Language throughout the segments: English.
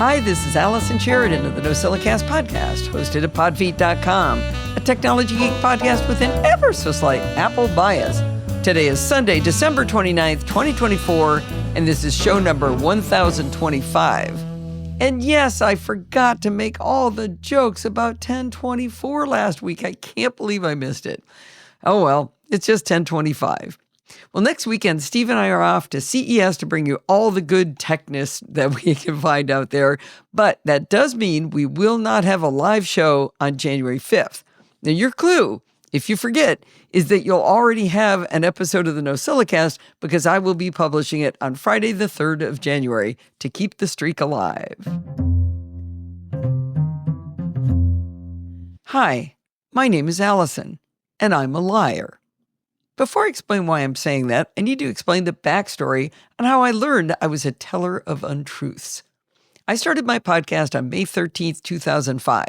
Hi, this is Allison Sheridan of the NoSilicast podcast, hosted at podfeet.com, a technology geek podcast with an ever so slight Apple bias. Today is Sunday, December 29th, 2024, and this is show number 1025. And yes, I forgot to make all the jokes about 1024 last week. I can't believe I missed it. Oh well, it's just 1025. Well, next weekend, Steve and I are off to CES to bring you all the good techness that we can find out there. But that does mean we will not have a live show on January 5th. Now, your clue, if you forget, is that you'll already have an episode of the NoSilicast because I will be publishing it on Friday, the 3rd of January to keep the streak alive. Hi, my name is Allison, and I'm a liar. Before I explain why I'm saying that, I need to explain the backstory on how I learned I was a teller of untruths. I started my podcast on May 13th, 2005.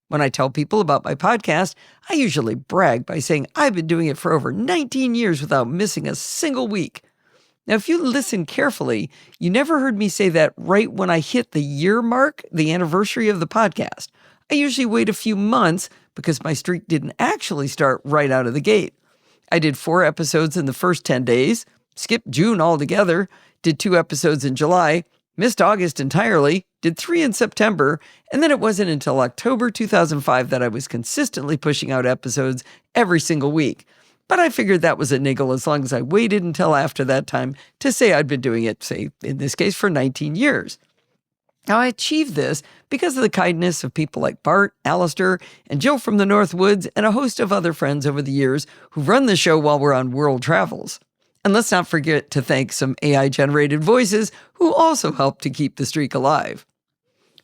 When I tell people about my podcast, I usually brag by saying I've been doing it for over 19 years without missing a single week. Now, if you listen carefully, you never heard me say that right when I hit the year mark, the anniversary of the podcast. I usually wait a few months because my streak didn't actually start right out of the gate. I did 4 episodes in the first 10 days, skipped June altogether, did 2 episodes in July, missed August entirely, did 3 in September, and then it wasn't until October 2005 that I was consistently pushing out episodes every single week. But I figured that was a niggle as long as I waited until after that time to say I'd been doing it, say, in this case, for 19 years. Now, I achieved this because of the kindness of people like Bart, Alistair, and Jill from the North Woods, and a host of other friends over the years who run the show while we're on world travels. And let's not forget to thank some AI-generated voices who also help to keep the streak alive.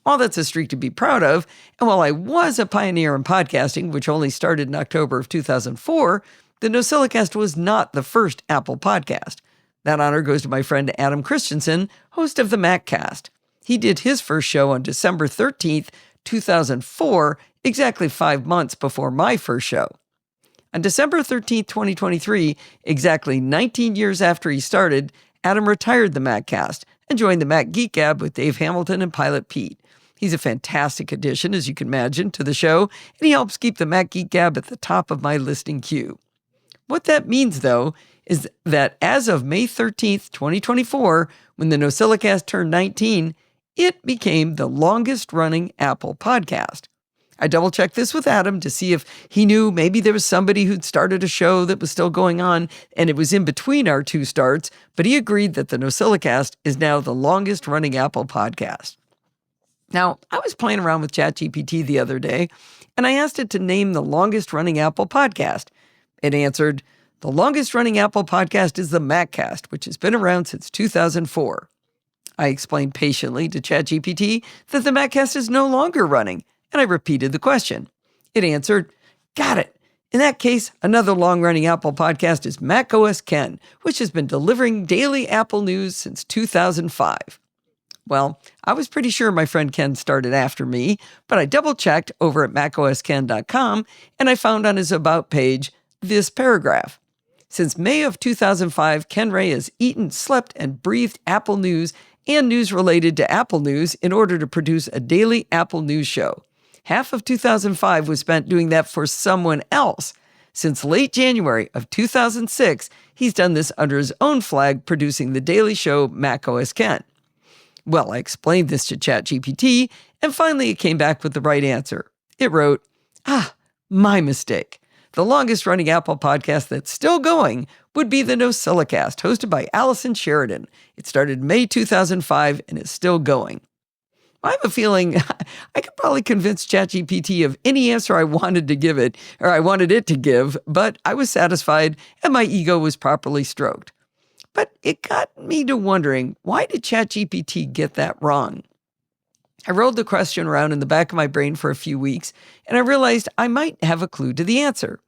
While that's a streak to be proud of, and while I was a pioneer in podcasting, which only started in October of 2004, the NoSilicast was not the first Apple podcast. That honor goes to my friend Adam Christensen, host of the MacCast. He did his first show on December 13th, 2004, exactly 5 months before my first show. On December 13th, 2023, exactly 19 years after he started, Adam retired the MacCast and joined the Mac Geek Gab with Dave Hamilton and Pilot Pete. He's a fantastic addition, as you can imagine, to the show, and he helps keep the Mac Geek Gab at the top of my listening queue. What that means, though, is that as of May 13th, 2024, when the NoSilicast turned 19, it became the longest-running Apple podcast. I double-checked this with Adam to see if he knew maybe there was somebody who'd started a show that was still going on, and it was in between our 2 starts, but he agreed that the NoSilicast is now the longest-running Apple podcast. Now, I was playing around with ChatGPT the other day, and I asked it to name the longest-running Apple podcast. It answered, "The longest-running Apple podcast is the MacCast, which has been around since 2004. I explained patiently to ChatGPT that the MacCast is no longer running, and I repeated the question. It answered, "Got it. In that case, another long-running Apple podcast is macOS Ken, which has been delivering daily Apple news since 2005. Well, I was pretty sure my friend Ken started after me, but I double-checked over at macosken.com, and I found on his About page this paragraph. Since May of 2005, Ken Ray has eaten, slept, and breathed Apple news and news related to Apple News in order to produce a daily Apple News show. Half of 2005 was spent doing that for someone else. Since late January of 2006, he's done this under his own flag, producing the daily show macOS Ken." Well, I explained this to ChatGPT, and finally it came back with the right answer. It wrote, "My mistake. The longest-running Apple podcast that's still going would be the NoSilicast, hosted by Allison Sheridan. It started May 2005 and is still going." I have a feeling I could probably convince ChatGPT of any answer I wanted to give it, or I wanted it to give, but I was satisfied and my ego was properly stroked. But it got me to wondering, why did ChatGPT get that wrong? I rolled the question around in the back of my brain for a few weeks, and I realized I might have a clue to the answer.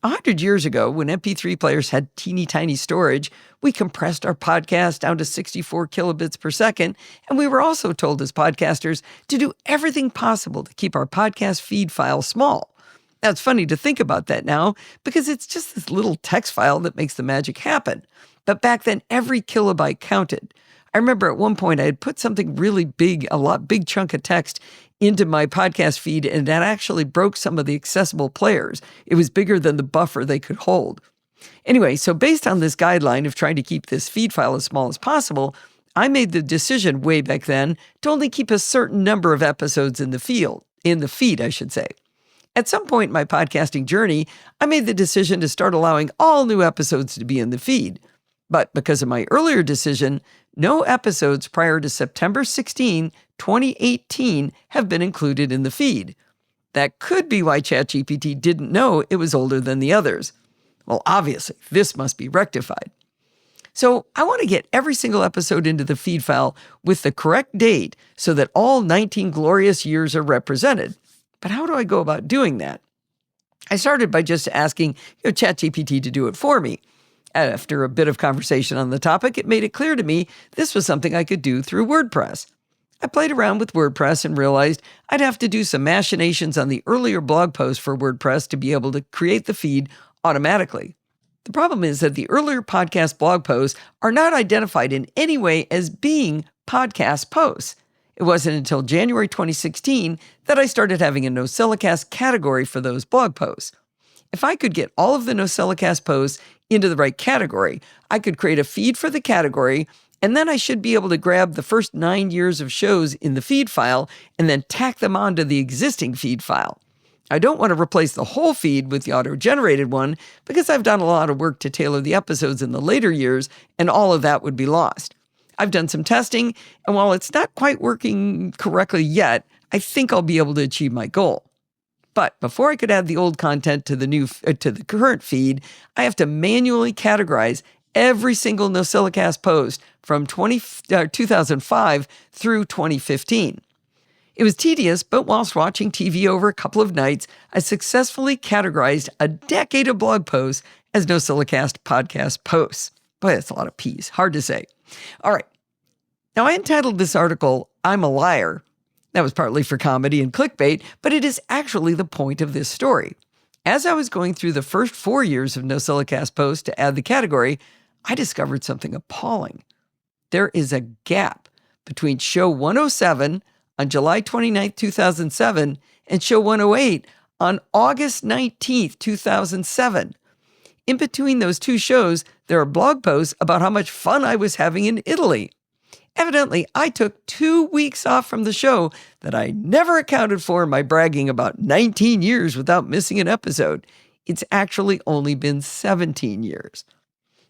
100 years ago, when MP3 players had teeny tiny storage, we compressed our podcast down to 64 kilobits per second, and we were also told as podcasters to do everything possible to keep our podcast feed file small. Now, it's funny to think about that now, because it's just this little text file that makes the magic happen. But back then, every kilobyte counted. I remember at one point I had put something really big, big chunk of text into my podcast feed, and that actually broke some of the accessible players. It was bigger than the buffer they could hold. Anyway, so based on this guideline of trying to keep this feed file as small as possible, I made the decision way back then to only keep a certain number of episodes in the feed, I should say. At some point in my podcasting journey, I made the decision to start allowing all new episodes to be in the feed. But because of my earlier decision, no episodes prior to September 16, 2018 have been included in the feed. That could be why ChatGPT didn't know it was older than the others. Well, obviously, this must be rectified. So I want to get every single episode into the feed file with the correct date so that all 19 glorious years are represented. But how do I go about doing that? I started by just asking ChatGPT to do it for me. After a bit of conversation on the topic, it made it clear to me this was something I could do through WordPress. I played around with WordPress and realized I'd have to do some machinations on the earlier blog post for WordPress to be able to create the feed automatically. The problem is that the earlier podcast blog posts are not identified in any way as being podcast posts. It wasn't until January 2016 that I started having a NoSilicast category for those blog posts. If I could get all of the NoSilicast posts into the right category, I could create a feed for the category, and then I should be able to grab the first 9 years of shows in the feed file and then tack them onto the existing feed file. I don't want to replace the whole feed with the auto-generated one because I've done a lot of work to tailor the episodes in the later years, and all of that would be lost. I've done some testing, and while it's not quite working correctly yet, I think I'll be able to achieve my goal. But before I could add the old content to the current feed, I have to manually categorize every single NoSilicast post from 2005 through 2015. It was tedious, but whilst watching TV over a couple of nights, I successfully categorized a decade of blog posts as NoSilicast podcast posts. Boy, that's a lot of P's. Hard to say. All right. Now, I entitled this article, "I'm a Liar." That was partly for comedy and clickbait, but it is actually the point of this story. As I was going through the first 4 years of NoSilicast posts to add the category, I discovered something appalling. There is a gap between show 107 on July 29th, 2007, and show 108 on August 19th, 2007. In between those two shows, there are blog posts about how much fun I was having in Italy. Evidently, I took 2 weeks off from the show that I never accounted for in my bragging about 19 years without missing an episode. It's actually only been 17 years.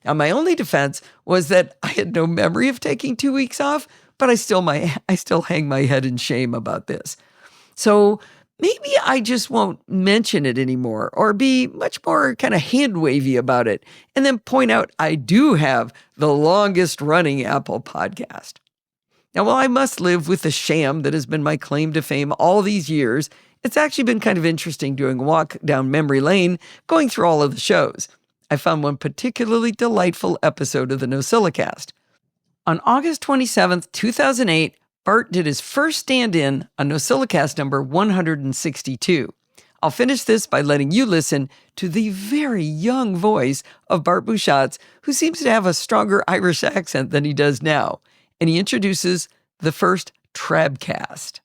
Now, my only defense was that I had no memory of taking 2 weeks off, but I still hang my head in shame about this. So maybe I just won't mention it anymore or be much more kind of hand-wavy about it and then point out I do have the longest-running Apple podcast. Now, while I must live with the sham that has been my claim to fame all these years, it's actually been kind of interesting doing a walk down memory lane, going through all of the shows. I found one particularly delightful episode of the NoSilicast. On August 27th, 2008, Bart did his first stand-in on NoSilicast number 162. I'll finish this by letting you listen to the very young voice of Bart Busschots, who seems to have a stronger Irish accent than he does now. And he introduces the first Trabcast.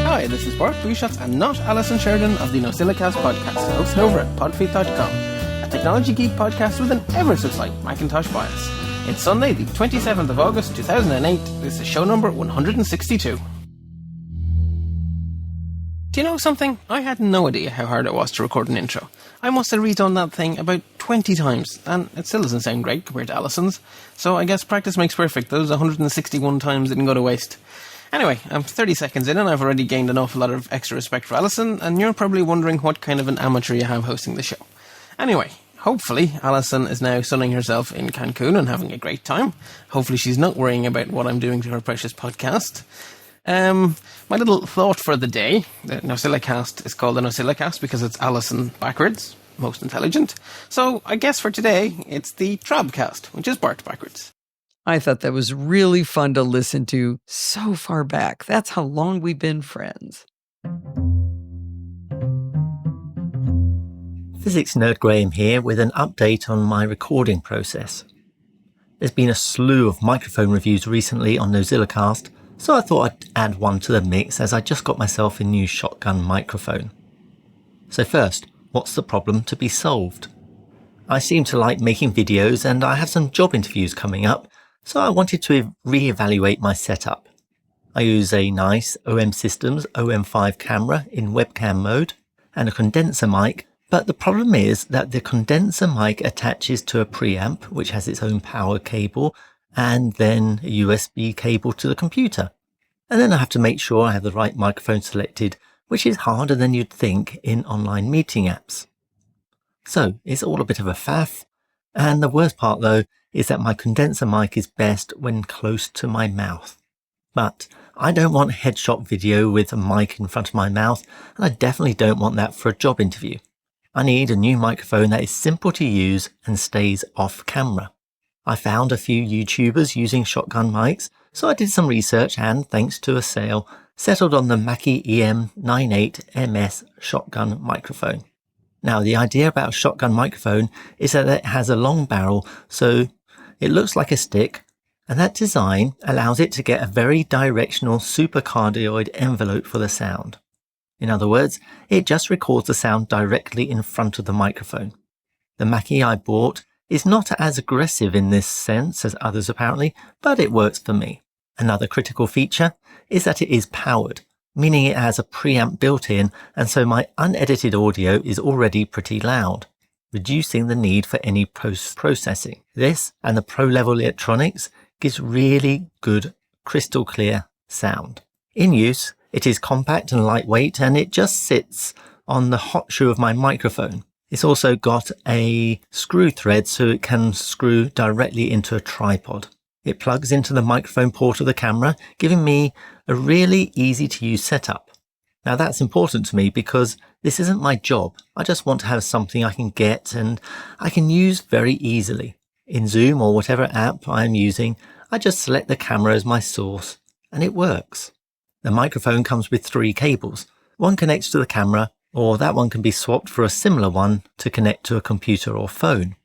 Hi, this is Bart Busschots and not Allison Sheridan of the NoSilicast podcast, hosted over at podfeet.com, a technology geek podcast with an ever so slight Macintosh bias. It's Sunday, the 27th of August, 2008. This is show number 162. Do you know something? I had no idea how hard it was to record an intro. I must have redone that thing about 20 times, and it still doesn't sound great compared to Allison's. So I guess practice makes perfect. Those 161 times didn't go to waste. Anyway, I'm 30 seconds in and I've already gained an awful lot of extra respect for Allison, and you're probably wondering what kind of an amateur you have hosting the show. Anyway, hopefully Allison is now sunning herself in Cancun and having a great time. Hopefully she's not worrying about what I'm doing to her precious podcast. My little thought for the day, the NoSilicast is called the NoSilicast because it's Allison backwards, most intelligent. So I guess for today, it's the Trabcast, which is Bart backwards. I thought that was really fun to listen to so far back. That's how long we've been friends. Physics nerd Graeme here with an update on my recording process. There's been a slew of microphone reviews recently on NoSilicast, so I thought I'd add one to the mix as I just got myself a new shotgun microphone. So first, what's the problem to be solved? I seem to like making videos and I have some job interviews coming up, so I wanted to re-evaluate my setup. I use a nice OM Systems OM5 camera in webcam mode and a condenser mic, but the problem is that the condenser mic attaches to a preamp which has its own power cable and then a USB cable to the computer. And then I have to make sure I have the right microphone selected, which is harder than you'd think in online meeting apps. So it's all a bit of a faff, and the worst part though is that my condenser mic is best when close to my mouth. But I don't want headshot video with a mic in front of my mouth, and I definitely don't want that for a job interview. I need a new microphone that is simple to use and stays off camera. I found a few YouTubers using shotgun mics, so I did some research and, thanks to a sale, settled on the Mackie EM98MS shotgun microphone. Now, the idea about a shotgun microphone is that it has a long barrel, so it looks like a stick, and that design allows it to get a very directional supercardioid envelope for the sound. In other words, it just records the sound directly in front of the microphone. The Mackie I bought is not as aggressive in this sense as others apparently, but it works for me. Another critical feature is that it is powered, meaning it has a preamp built in, and so my unedited audio is already pretty loud, reducing the need for any post-processing. This and the pro-level electronics gives really good crystal clear sound. In use, it is compact and lightweight, and it just sits on the hot shoe of my microphone. It's also got a screw thread so it can screw directly into a tripod. It plugs into the microphone port of the camera, giving me a really easy to use setup. Now that's important to me because this isn't my job. I just want to have something I can get and I can use very easily. In Zoom or whatever app I'm using, I just select the camera as my source and it works. The microphone comes with 3 cables. One connects to the camera, or that one can be swapped for a similar one to connect to a computer or phone.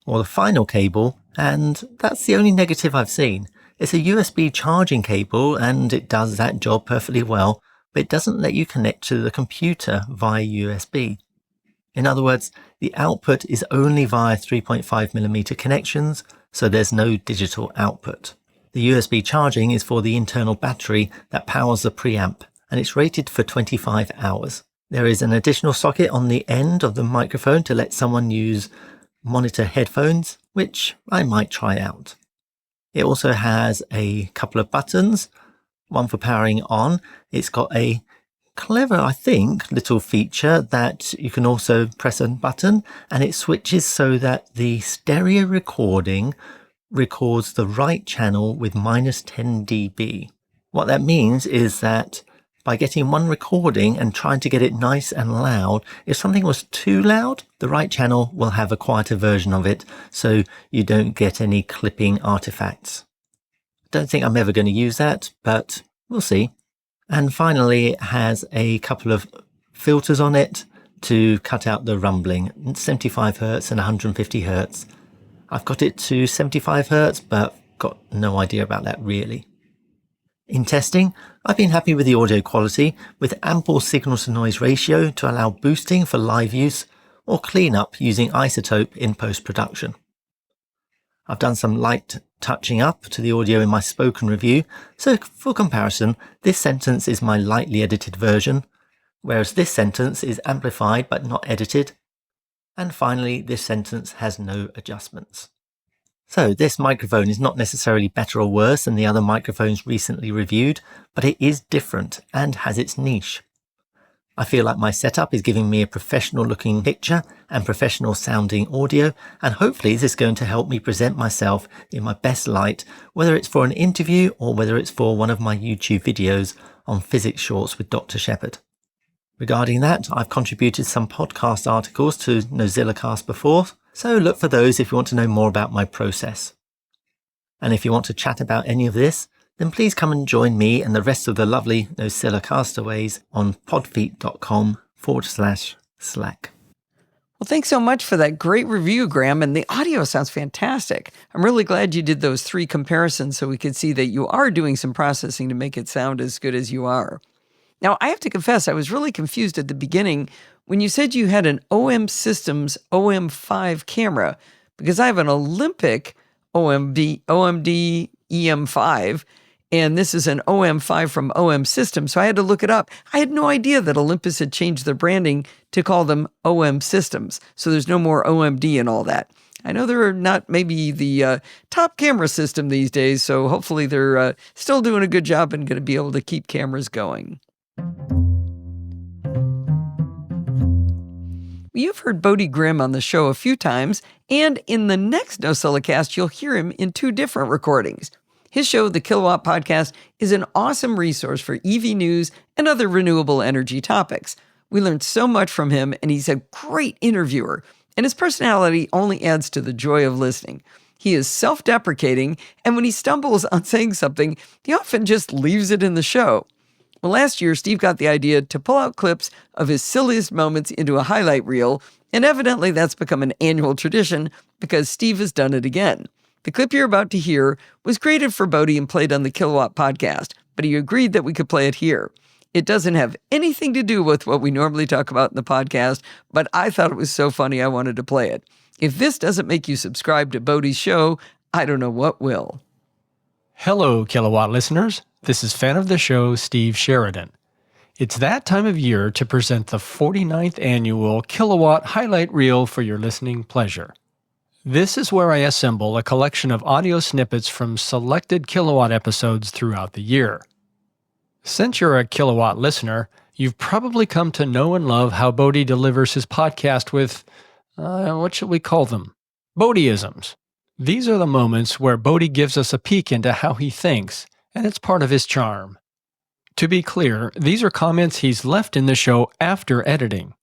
Or the final cable, and that's the only negative I've seen. It's a USB charging cable and it does that job perfectly well, but it doesn't let you connect to the computer via USB. In other words, the output is only via 3.5mm connections, so there's no digital output. The USB charging is for the internal battery that powers the preamp, and it's rated for 25 hours. There is an additional socket on the end of the microphone to let someone use monitor headphones, which I might try out. It also has a couple of buttons, one for powering on. It's got a clever, I think, little feature that you can also press a button and it switches so that the stereo recording records the right channel with -10 dB. What that means is that by getting one recording and trying to get it nice and loud, if something was too loud, the right channel will have a quieter version of it, so you don't get any clipping artifacts. Don't think I'm ever going to use that, but we'll see. And finally, it has a couple of filters on it to cut out the rumbling, 75 Hz and 150 Hz. I've got it to 75 Hz, but got no idea about that really. In testing, I've been happy with the audio quality, with ample signal to noise ratio to allow boosting for live use or cleanup using isotope in post-production. I've done some light touching up to the audio in my spoken review, so for comparison, this sentence is my lightly edited version, whereas this sentence is amplified but not edited, and finally this sentence has no adjustments. So this microphone is not necessarily better or worse than the other microphones recently reviewed, but it is different and has its niche. I feel like my setup is giving me a professional looking picture and professional sounding audio, and hopefully this is going to help me present myself in my best light, whether it's for an interview or whether it's for one of my YouTube videos on physics shorts with Dr. Shepherd. Regarding that, I've contributed some podcast articles to NoSilicast before, so look for those if you want to know more about my process. And if you want to chat about any of this, then please come and join me and the rest of the lovely NoSilicastaways on podfeet.com/Slack. Well, thanks so much for that great review, Graeme, and the audio sounds fantastic. I'm really glad you did those 3 comparisons so we could see that you are doing some processing to make it sound as good as you are. Now, I have to confess, I was really confused at the beginning when you said you had an OM Systems OM5 camera, because I have an Olympic OMD EM5, and this is an OM5 from OM Systems, so I had to look it up. I had no idea that Olympus had changed their branding to call them OM Systems, so there's no more OMD and all that. I know they're not maybe the top camera system these days, so hopefully they're still doing a good job and going to be able to keep cameras going. You've heard Bodie Grimm on the show a few times, and in the next NoSilicast, you'll hear him in 2 different recordings. His show, the Kilowatt Podcast, is an awesome resource for EV news and other renewable energy topics. We learned so much from him, and he's a great interviewer, and his personality only adds to the joy of listening. He is self-deprecating, and when he stumbles on saying something, he often just leaves it in the show. Well, last year, Steve got the idea to pull out clips of his silliest moments into a highlight reel, and evidently that's become an annual tradition because Steve has done it again. The clip you're about to hear was created for Bodie and played on the Kilowatt Podcast, but he agreed that we could play it here. It doesn't have anything to do with what we normally talk about in the podcast, but I thought it was so funny I wanted to play it. If this doesn't make you subscribe to Bodie's show, I don't know what will. Hello, Kilowatt listeners. This is fan of the show, Steve Sheridan. It's that time of year to present the 49th annual Kilowatt highlight reel for your listening pleasure. This is where I assemble a collection of audio snippets from selected Kilowatt episodes throughout the year. Since you're a Kilowatt listener, you've probably come to know and love how Bodie delivers his podcast with, what should we call them? Bodieisms. These are the moments where Bodie gives us a peek into how he thinks, and it's part of his charm. To be clear, these are comments he's left in the show after editing.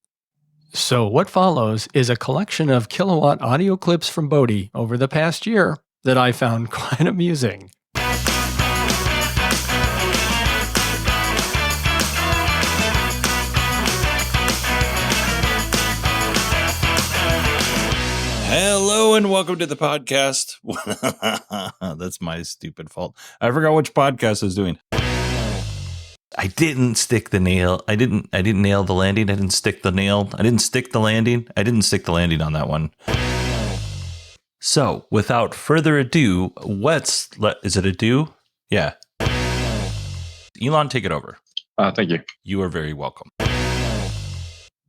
So what follows is a collection of Kilowatt audio clips from Bodie over the past year that I found quite amusing. Hello and welcome to the podcast. That's my stupid fault. I forgot which podcast I was doing. I didn't stick the nail. I didn't nail the landing. I didn't stick the nail. I didn't stick the landing. I didn't stick the landing on that one. So, without further ado, is it ado? Yeah. Elon, take it over. Thank you. You are very welcome.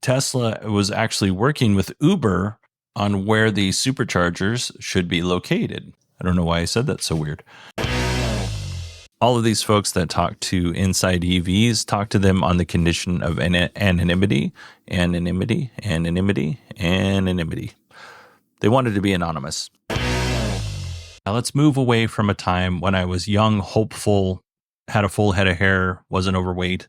Tesla was actually working with Uber on where the superchargers should be located. I don't know why I said that so weird. All of these folks that talk to inside EVs talk to them on the condition of anonymity. They wanted to be anonymous. Now let's move away from a time when I was young, hopeful, had a full head of hair, wasn't overweight.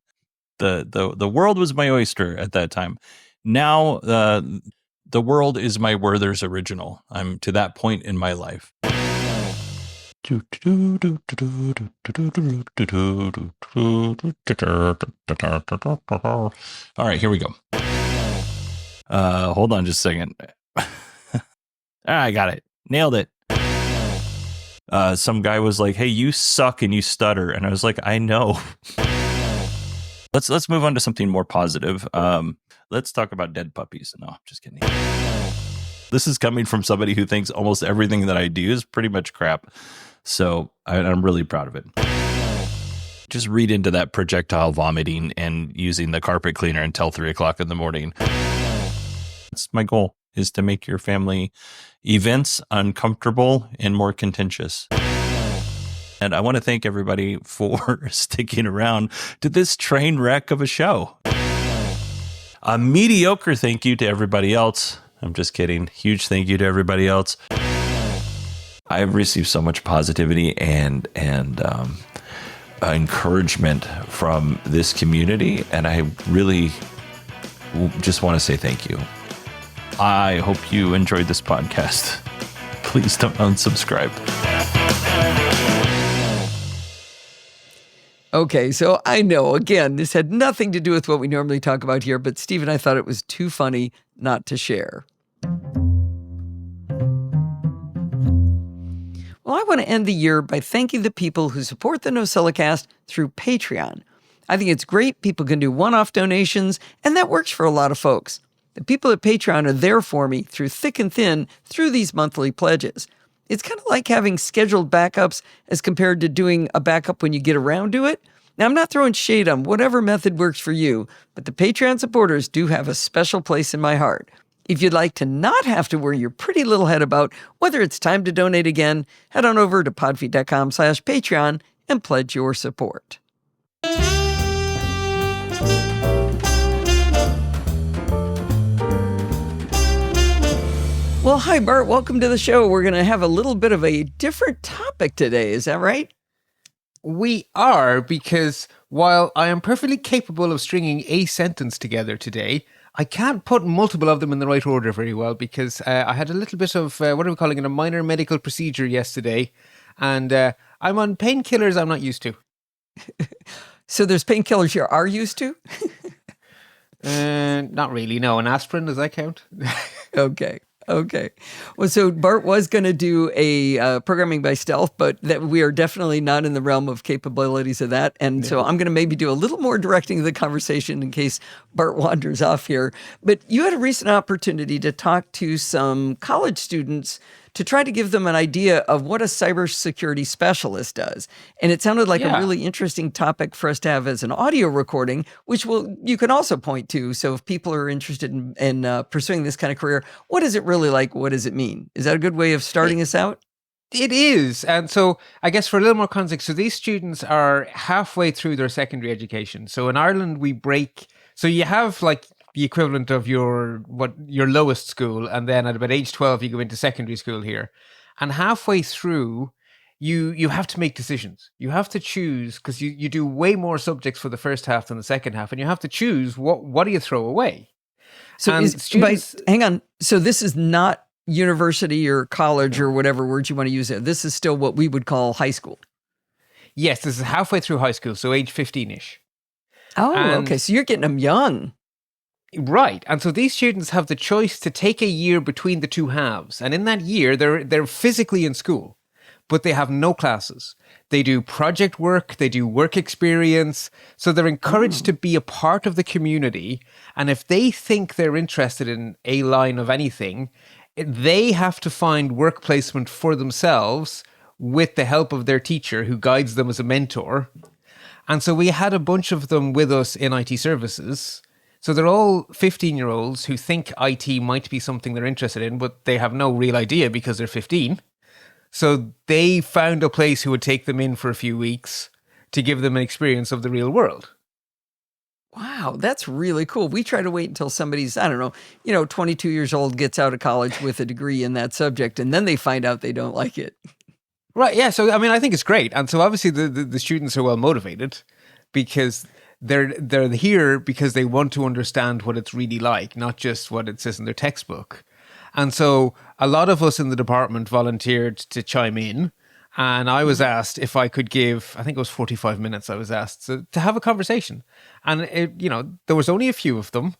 The world was my oyster at that time. Now the world is my Werther's original. I'm to that point in my life. All right, here we go. Hold on just a second. I got it. Nailed it. Some guy was like, "Hey, you suck and you stutter." And I was like, "I know." Let's move on to something more positive. Let's talk about dead puppies. No, just kidding. This is coming from somebody who thinks almost everything that I do is pretty much crap. So I'm really proud of it. Just read into that projectile vomiting and using the carpet cleaner until 3 o'clock in the morning. That's my goal, is to make your family events uncomfortable and more contentious. And I want to thank everybody for sticking around to this train wreck of a show. A mediocre thank you to everybody else. I'm just kidding. Huge thank you to everybody else. I've received so much positivity and encouragement from this community, and I really just want to say thank you. I hope you enjoyed this podcast. Please don't unsubscribe. Okay, so I know, again, this had nothing to do with what we normally talk about here, but Steve and I thought it was too funny not to share. Well, I want to end the year by thanking the people who support the NoSilicast through Patreon. I think it's great. People can do one-off donations, and that works for a lot of folks. The people at Patreon are there for me through thick and thin through these monthly pledges. It's kind of like having scheduled backups as compared to doing a backup when you get around to it. Now, I'm not throwing shade on whatever method works for you, but the Patreon supporters do have a special place in my heart. If you'd like to not have to worry your pretty little head about whether it's time to donate again, head on over to podfeet.com/Patreon and pledge your support. Well, hi, Bart. Welcome to the show. We're going to have a little bit of a different topic today. Is that right? We are, because while I am perfectly capable of stringing a sentence together today, I can't put multiple of them in the right order very well because I had a little bit of, what are we calling it, a minor medical procedure yesterday, and I'm on painkillers I'm not used to. So there's painkillers you are used to? Not really, no. An aspirin, does that count? Okay. Well, so Bart was going to do a programming by stealth, but that we are definitely not in the realm of capabilities of that. And so I'm going to maybe do a little more directing of the conversation in case Bart wanders off here. But you had a recent opportunity to talk to some college students to try to give them an idea of what a cybersecurity specialist does. And it sounded like a really interesting topic for us to have as an audio recording, which you can also point to. So if people are interested in pursuing this kind of career, what is it really like? What does it mean? Is that a good way of starting us out? It is. And so I guess for a little more context, so these students are halfway through their secondary education. So in Ireland, so you have like the equivalent of your lowest school, and then at about age 12 you go into secondary school here, and halfway through you have to make decisions. You have to choose, because you do way more subjects for the first half than the second half, and you have to choose what do you throw away. So hang on, so this is not university or college or whatever words you want to use there. This is still what we would call high school. Yes, this is halfway through high school, so age 15-ish. Okay, so you're getting them young. Right. And so these students have the choice to take a year between the two halves. And in that year, they're physically in school, but they have no classes. They do project work, they do work experience. So they're encouraged to be a part of the community. And if they think they're interested in a line of anything, they have to find work placement for themselves with the help of their teacher who guides them as a mentor. And so we had a bunch of them with us in IT services. So they're all 15-year-olds who think IT might be something they're interested in, but they have no real idea because they're 15. So they found a place who would take them in for a few weeks to give them an experience of the real world. Wow, that's really cool. We try to wait until somebody's, 22 years old, gets out of college with a degree in that subject, and then they find out they don't like it. Right, yeah. So, I think it's great. And so obviously the students are well motivated because they're here because they want to understand what it's really like, not just what it says in their textbook. And so a lot of us in the department volunteered to chime in. And I was asked if I could give, I think it was 45 minutes I was asked to have a conversation. And, there was only a few of them.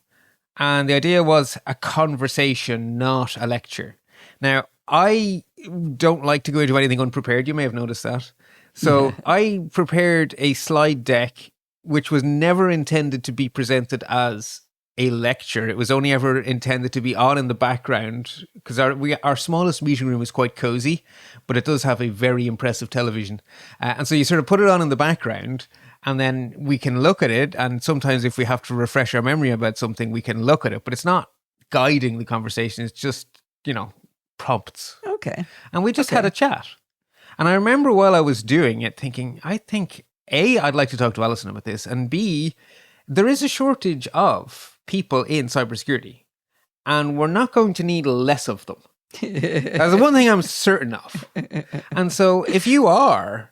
And the idea was a conversation, not a lecture. Now, I don't like to go into anything unprepared. You may have noticed that. So I prepared a slide deck which was never intended to be presented as a lecture. It was only ever intended to be on in the background because our smallest meeting room is quite cozy, but it does have a very impressive television. And so you sort of put it on in the background and then we can look at it. And sometimes if we have to refresh our memory about something, we can look at it, but it's not guiding the conversation. It's just, prompts. Okay. And we just had a chat. And I remember while I was doing it thinking, I think A, I'd like to talk to Allison about this, and B, there is a shortage of people in cybersecurity, and we're not going to need less of them. That's the one thing I'm certain of. And so if you are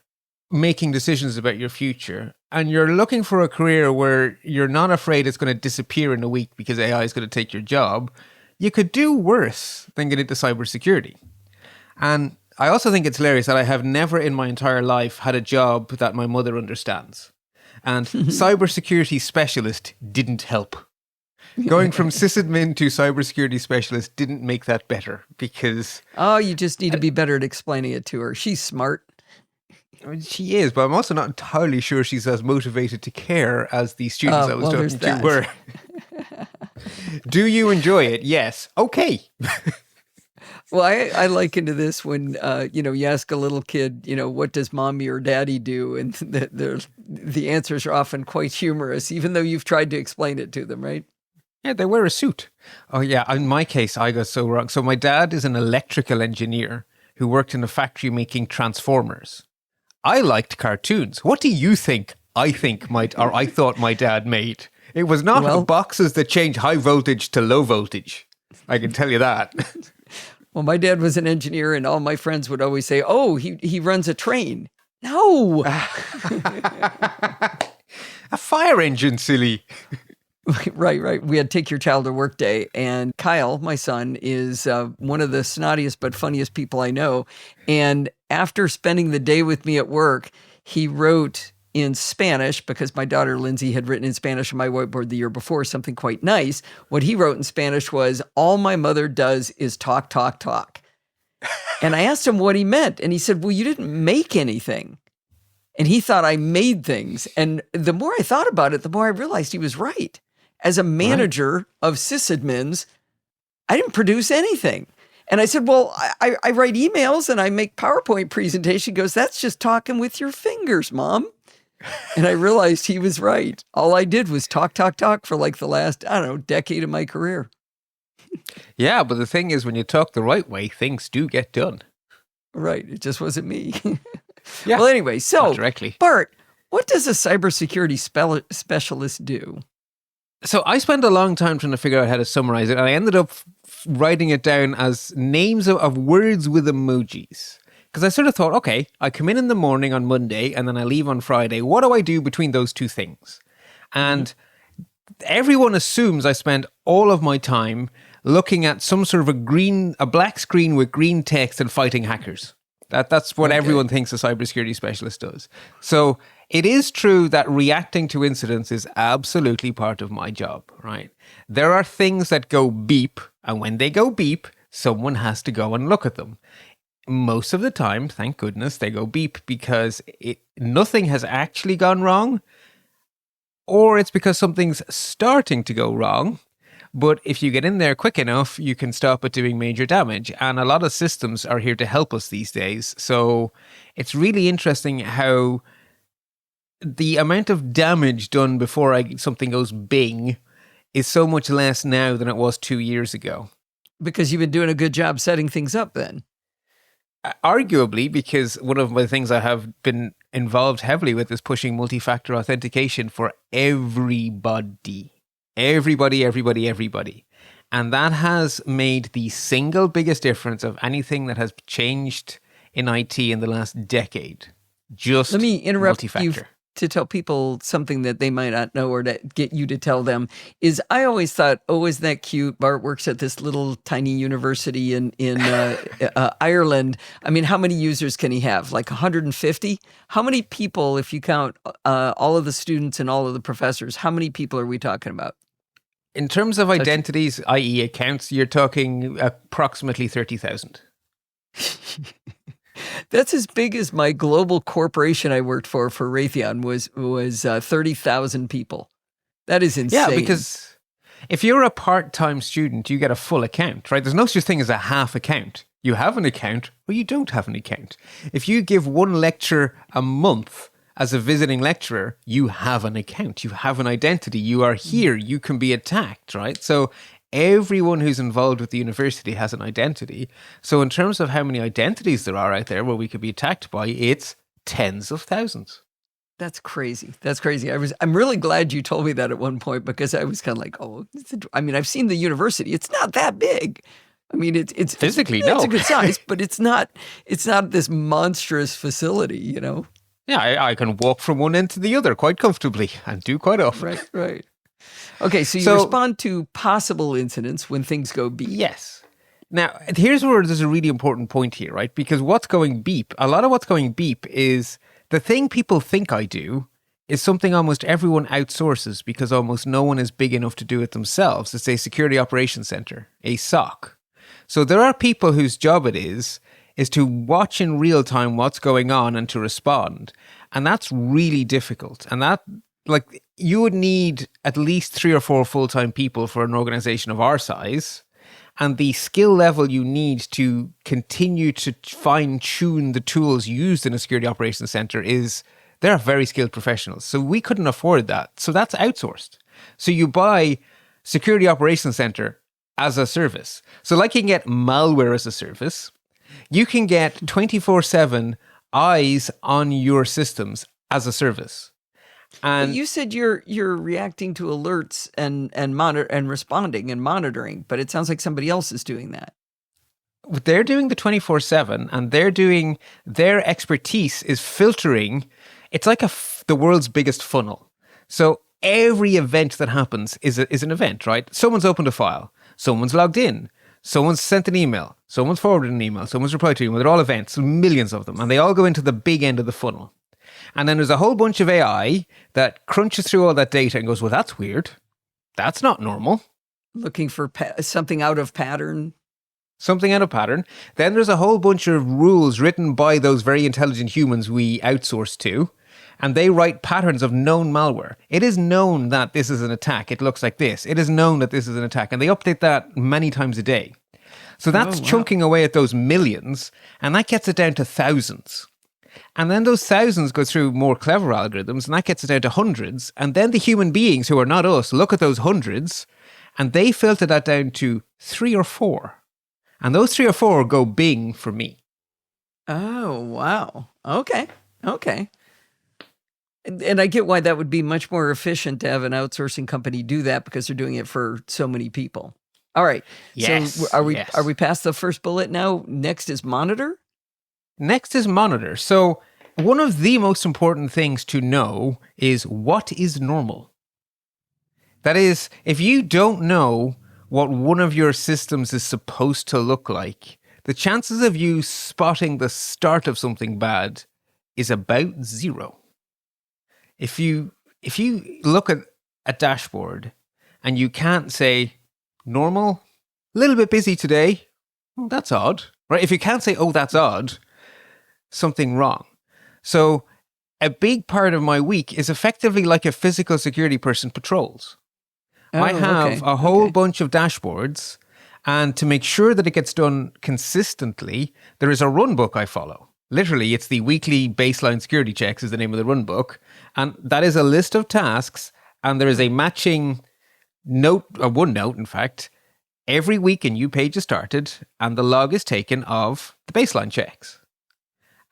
making decisions about your future and you're looking for a career where you're not afraid it's going to disappear in a week because AI is going to take your job, you could do worse than get into cybersecurity. And I also think it's hilarious that I have never in my entire life had a job that my mother understands. And cybersecurity specialist didn't help. Going from sysadmin to cybersecurity specialist didn't make that better because... Oh, you just need to be better at explaining it to her. She's smart. I mean, she is, but I'm also not entirely sure she's as motivated to care as the students I was talking to were. Do you enjoy it? Yes. Okay. Well, I liken to this when, you ask a little kid, what does mommy or daddy do? And the answers are often quite humorous, even though you've tried to explain it to them, right? Yeah, they wear a suit. Oh, yeah. In my case, I got so wrong. So my dad is an electrical engineer who worked in a factory making transformers. I liked cartoons. What do you think I thought my dad made? It was not boxes that change high voltage to low voltage. I can tell you that. Well, my dad was an engineer, and all my friends would always say, "Oh, he runs a train." No, a fire engine, silly. Right. We had Take Your Child to Work Day, and Kyle, my son, is one of the snottiest but funniest people I know. And after spending the day with me at work, he wrote in Spanish, because my daughter Lindsay had written in Spanish on my whiteboard the year before, something quite nice. What he wrote in Spanish was, "All my mother does is talk, talk, talk." And I asked him what he meant, and he said, "Well, you didn't make anything." And he thought I made things. And the more I thought about it, the more I realized he was right. As a manager of sysadmins, I didn't produce anything. And I said, "Well, I write emails and I make PowerPoint presentation." He goes, "That's just talking with your fingers, Mom." And I realized he was right. All I did was talk, talk, talk for like the last, decade of my career. Yeah, but the thing is, when you talk the right way, things do get done. Right. It just wasn't me. Yeah. Well, anyway, so directly. Bart, what does a cybersecurity specialist do? So I spent a long time trying to figure out how to summarize it, and I ended up writing it down as names of words with emojis. Because I sort of thought, okay, I come in the morning on Monday and then I leave on Friday. What do I do between those two things? And everyone assumes I spend all of my time looking at some sort of a black screen with green text and fighting hackers. That's what everyone thinks a cybersecurity specialist does. So it is true that reacting to incidents is absolutely part of my job, right? There are things that go beep, and when they go beep, someone has to go and look at them. Most of the time, thank goodness, they go beep because nothing has actually gone wrong, or it's because something's starting to go wrong. But if you get in there quick enough, you can stop it doing major damage. And a lot of systems are here to help us these days. So it's really interesting how the amount of damage done before something goes bing is so much less now than it was 2 years ago. Because you've been doing a good job setting things up then. Arguably, because one of the things I have been involved heavily with is pushing multi-factor authentication for everybody. Everybody. And that has made the single biggest difference of anything that has changed in IT in the last decade. Just Let me interrupt you multi-factor. to tell people something that they might not know, or to get you to tell them, is I always thought, oh, isn't that cute? Bart works at this little tiny university in Ireland. I mean, how many users can he have? Like 150? How many people, if you count all of the students and all of the professors, how many people are we talking about? In terms of identities, i.e. accounts, you're talking approximately 30,000. That's as big as my global corporation I worked for Raytheon was 30,000 people. That is insane. Yeah, because if you're a part-time student, you get a full account, right? There's no such thing as a half account. You have an account or you don't have an account. If you give one lecture a month as a visiting lecturer, you have an account. You have an identity. You are here. You can be attacked, right? So everyone who's involved with the university has an identity. So in terms of how many identities there are out there where we could be attacked by, it's tens of thousands. That's crazy. That's crazy. I'm really glad you told me that at one point, because I was kind of like, oh, I've seen the university. It's not that big. I mean, it's physically, it's a good size, but it's not this monstrous facility, you know? Yeah, I can walk from one end to the other quite comfortably and do quite often. Right. Okay, so you respond to possible incidents when things go beep. Yes. Now, here's where there's a really important point here, right? Because what's going beep, a lot of what's going beep is the thing people think I do is something almost everyone outsources because almost no one is big enough to do it themselves. It's a Security Operations Center, a SOC. So there are people whose job it is to watch in real time what's going on and to respond. And that's really difficult. And that, like, you would need at least 3 or 4 full-time people for an organization of our size. And the skill level you need to continue to fine-tune the tools used in a security operations center they're very skilled professionals. So we couldn't afford that. So that's outsourced. So you buy security operations center as a service. So like you can get malware as a service, you can get 24/7 eyes on your systems as a service. And But you said you're reacting to alerts and monitor and responding and monitoring, but it sounds like somebody else is doing that. they're doing the 24/7, and their expertise is filtering. It's like the world's biggest funnel. So every event that happens is an event, right? Someone's opened a file, someone's logged in, someone's sent an email, someone's forwarded an email, someone's replied to an email. They're all events, millions of them, and they all go into the big end of the funnel. And then there's a whole bunch of AI that crunches through all that data and goes, well, that's weird. That's not normal. Looking for something out of pattern. Something out of pattern. Then there's a whole bunch of rules written by those very intelligent humans we outsource to, and they write patterns of known malware. It is known that this is an attack. It looks like this. It is known that this is an attack, and they update that many times a day. So that's chunking away at those millions, and that gets it down to thousands. And then those thousands go through more clever algorithms, and that gets it down to hundreds. And then the human beings who are not us look at those hundreds, and they filter that down to 3 or 4. And those 3 or 4 go bing for me. Oh, wow. Okay. And I get why that would be much more efficient to have an outsourcing company do that, because they're doing it for so many people. All right. Yes. So are we past the first bullet now? Next is monitor? Next is monitor. So one of the most important things to know is what is normal. That is, if you don't know what one of your systems is supposed to look like, the chances of you spotting the start of something bad is about 0. If you look at a dashboard and you can't say, normal, a little bit busy today, oh, that's odd, right? If you can't say, oh, that's odd, something wrong. So a big part of my week is effectively like a physical security person patrols. I have a whole bunch of dashboards, and to make sure that it gets done consistently, there is a run book I follow. Literally, it's the weekly baseline security checks is the name of the run book. And that is a list of tasks, and there is a matching note, or one note, in fact. Every week a new page is started, and the log is taken of the baseline checks.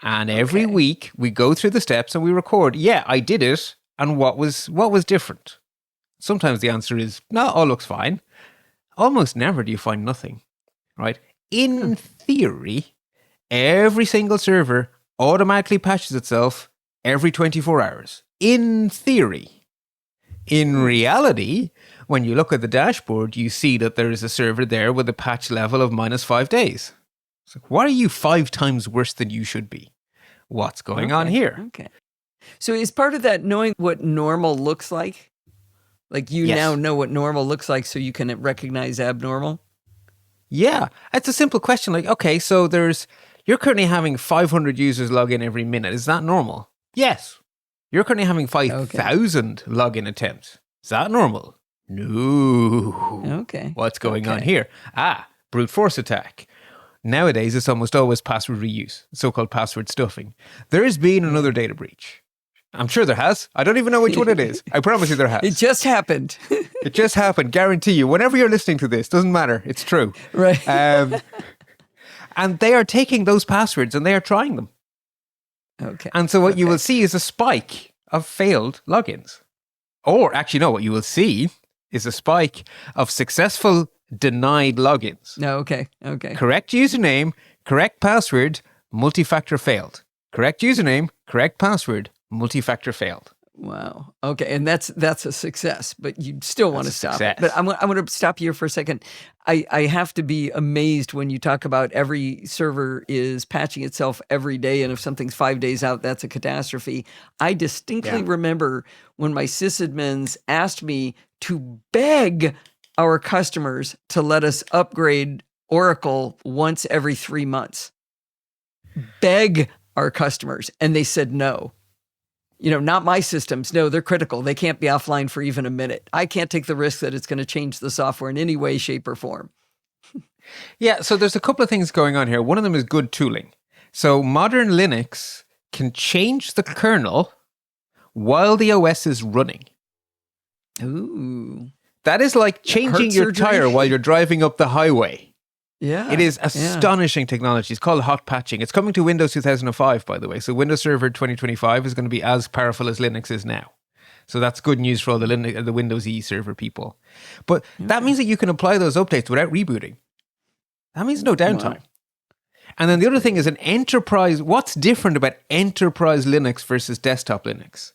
And every week we go through the steps and we record, yeah, I did it, and what was different. Sometimes the answer is, no, all looks fine. Almost never do you find nothing, right? In theory, every single server automatically patches itself every 24 hours. In theory. In reality, when you look at the dashboard, you see that there is a server there with a patch level of -5 days. It's like, why are you 5 times worse than you should be? What's going on here? Okay. So is part of that knowing what normal looks like? Like you Yes. now know what normal looks like, so you can recognize abnormal? Yeah, it's a simple question. Like, okay, so you're currently having 500 users log in every minute. Is that normal? Yes. You're currently having 5,000 login attempts. Is that normal? No. Okay. What's going on here? Brute force attack. Nowadays, it's almost always password reuse, so-called password stuffing. There has been another data breach. I'm sure there has. I don't even know which one it is. I promise you there has. It just happened. It just happened. Guarantee you. Whenever you're listening to this, doesn't matter. It's true. Right. And they are taking those passwords and they are trying them. Okay. And so what you will see is a spike of failed logins. Or actually, no, what you will see is a spike of successful denied logins. No, okay. Correct username, correct password, multi-factor failed. Correct username, correct password, multi-factor failed. Wow. Okay, and that's a success, but you still want to That's a stop it. success. But I'm going to stop you here for a second. I have to be amazed when you talk about every server is patching itself every day, and if something's 5 days out, that's a catastrophe. I distinctly remember when my sysadmins asked me to beg our customers to let us upgrade Oracle once every 3 months. Beg our customers, and they said no. Not my systems. No, they're critical. They can't be offline for even a minute. I can't take the risk that it's going to change the software in any way, shape, or form. Yeah, so there's a couple of things going on here. One of them is good tooling. So modern Linux can change the kernel while the OS is running. Ooh. That is like changing your tire while you're driving up the highway. Yeah. It is astonishing technology. It's called hot patching. It's coming to Windows 2005, by the way. So Windows Server 2025 is going to be as powerful as Linux is now. So that's good news for all the Windows E server people. But that means that you can apply those updates without rebooting. That means no downtime. Wow. And then the other thing is an enterprise. What's different about enterprise Linux versus desktop Linux?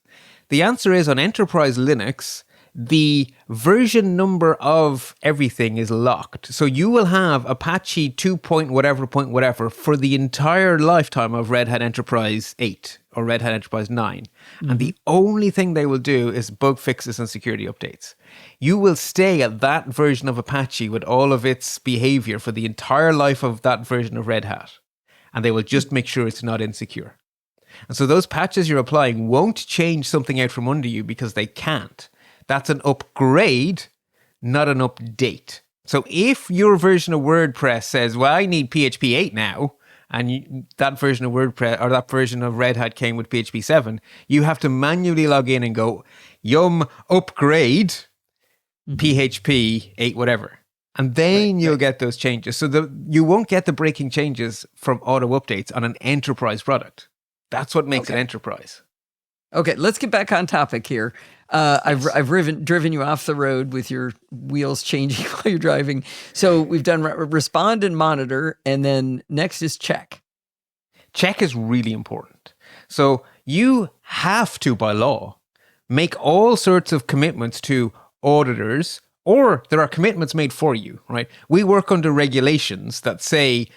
The answer is on enterprise Linux, the version number of everything is locked. So you will have Apache 2 point whatever for the entire lifetime of Red Hat Enterprise 8 or Red Hat Enterprise 9. Mm-hmm. And the only thing they will do is bug fixes and security updates. You will stay at that version of Apache with all of its behavior for the entire life of that version of Red Hat. And they will just make sure it's not insecure. And so those patches you're applying won't change something out from under you because they can't. That's an upgrade, not an update. So if your version of WordPress says, well, I need PHP 8 now, and that version of WordPress or that version of Red Hat came with PHP 7, you have to manually log in and go, upgrade PHP 8 whatever. And then you'll get those changes. So you won't get the breaking changes from auto updates on an enterprise product. That's what makes it enterprise. Okay, let's get back on topic here. I've driven you off the road with your wheels changing while you're driving. So we've done respond and monitor, and then next is check. Check is really important. So you have to, by law, make all sorts of commitments to auditors, or there are commitments made for you, right? We work under regulations that say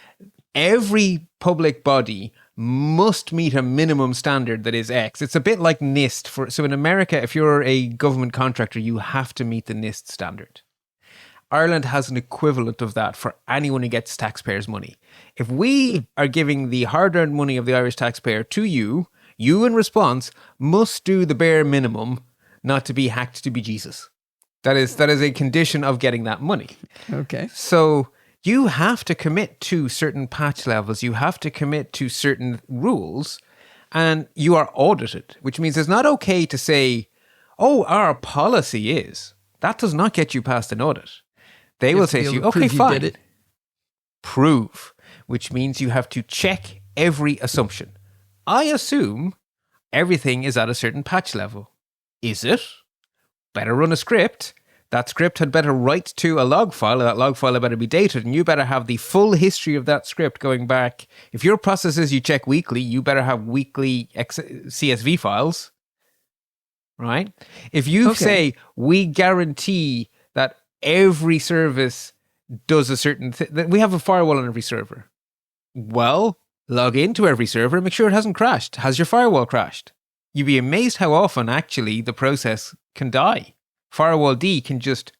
every public body must meet a minimum standard that is X. It's a bit like NIST. So in America, if you're a government contractor, you have to meet the NIST standard. Ireland has an equivalent of that for anyone who gets taxpayers' money. If we are giving the hard-earned money of the Irish taxpayer to you, you in response must do the bare minimum not to be hacked to be Jesus. That is a condition of getting that money. Okay. So you have to commit to certain patch levels. You have to commit to certain rules, and you are audited, which means it's not okay to say, oh, our policy is. That does not get you past an audit. They will say to you, okay, fine. Prove, which means you have to check every assumption. I assume everything is at a certain patch level. Is it? Better run a script. That script had better write to a log file. That log file had better be dated, and you better have the full history of that script going back. If your processes you check weekly, you better have weekly CSV files, right? If you say, we guarantee that every service does a certain thing, we have a firewall on every server. Well, log into every server and make sure it hasn't crashed. Has your firewall crashed? You'd be amazed how often actually the process can die. Firewall D can just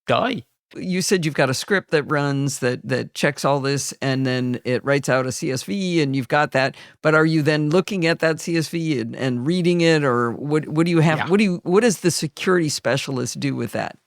die. You said you've got a script that runs that checks all this, and then it writes out a CSV, and you've got that. But are you then looking at that CSV and reading it, or what do you have? Yeah. What does the security specialist do with that?